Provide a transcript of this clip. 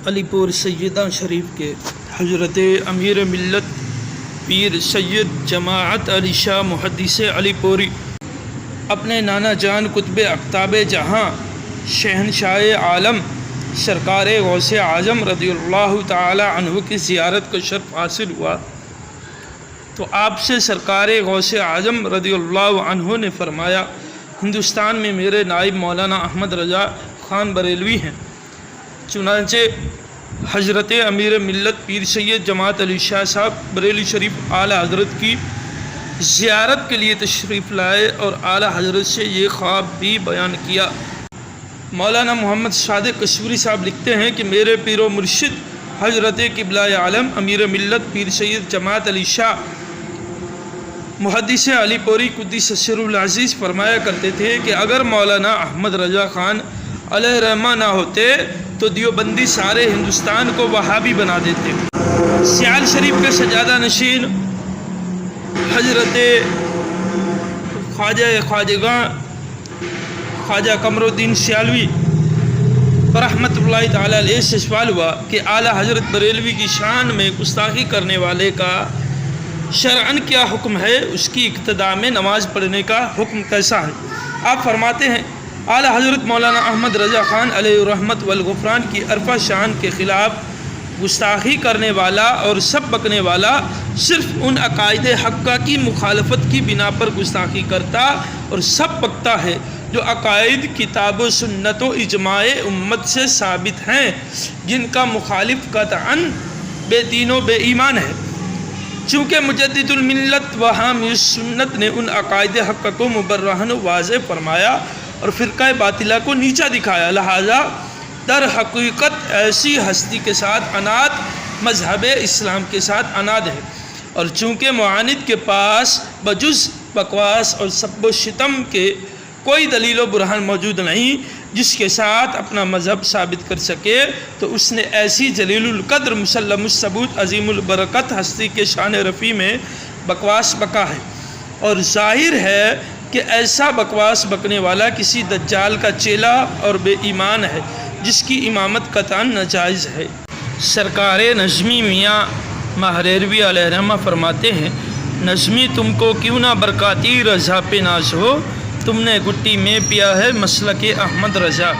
علی پور سیدہ شریف کے حضرت امیر ملت پیر سید جماعت علی شاہ محدث علی پوری اپنے نانا جان قطب اقطاب جہاں شہنشاہ عالم سرکار غوث اعظم رضی اللہ تعالی عنہ کی زیارت کو شرف حاصل ہوا تو آپ سے سرکار غوث اعظم رضی اللہ عنہ نے فرمایا، ہندوستان میں میرے نائب مولانا احمد رضا خان بریلوی ہیں، چنانچہ حضرت امیر ملت پیر سید جماعت علی شاہ صاحب بریلی شریف اعلیٰ حضرت کی زیارت کے لیے تشریف لائے اور اعلیٰ حضرت سے یہ خواب بھی بیان کیا۔ مولانا محمد صادق قصوری صاحب لکھتے ہیں کہ میرے پیر و مرشد حضرت قبلہ عالم امیر ملت پیر سید جماعت علی شاہ محدث علی پوری قدس سرہ العزیز فرمایا کرتے تھے کہ اگر مولانا احمد رضا خان علیہ رحمہ نہ ہوتے تو دیوبندی سارے ہندوستان کو وہابی بنا دیتے۔ سیال شریف کے سجادہ نشین حضرت خواجہ خواجہ قمر الدین سیالوی رحمۃ اللہ تعالی علیہ سے سوال ہوا کہ اعلیٰ حضرت بریلوی کی شان میں گستاخی کرنے والے کا شرعاً کیا حکم ہے، اس کی اقتداء میں نماز پڑھنے کا حکم کیسا ہے؟ آپ فرماتے ہیں اعلیٰ حضرت مولانا احمد رضا خان علیہ الرحمت والغفران کی عرفہ شان کے خلاف گستاخی کرنے والا اور سب بکنے والا صرف ان عقائد حقہ کی مخالفت کی بنا پر گستاخی کرتا اور سب بکتا ہے جو عقائد کتاب و سنت و اجماع امت سے ثابت ہیں، جن کا مخالف قطعاً بے دین و بے ایمان ہے۔ چونکہ مجدد الملت و حامی سنت نے ان عقائد حقہ کو مبرہن و واضح فرمایا اور فرقہ باطلہ کو نیچا دکھایا، لہذا در حقیقت ایسی ہستی کے ساتھ عناد مذہب اسلام کے ساتھ عناد ہے، اور چونکہ معاند کے پاس بجز بکواس اور سب و شتم کے کوئی دلیل و برہان موجود نہیں جس کے ساتھ اپنا مذہب ثابت کر سکے، تو اس نے ایسی جلیل القدر مسلم الثبوت عظیم البرکت ہستی کے شان رفیع میں بکواس بکا ہے، اور ظاہر ہے کہ ایسا بکواس بکنے والا کسی دجال کا چیلا اور بے ایمان ہے جس کی امامت قطعاً ناجائز ہے۔ سرکار نظمی میاں مہریروی علیہ رحمہ فرماتے ہیں، نظمی تم کو کیوں نہ برکاتی رضا پہ ناز ہو، تم نے گٹی میں پیا ہے مسلک احمد رضا۔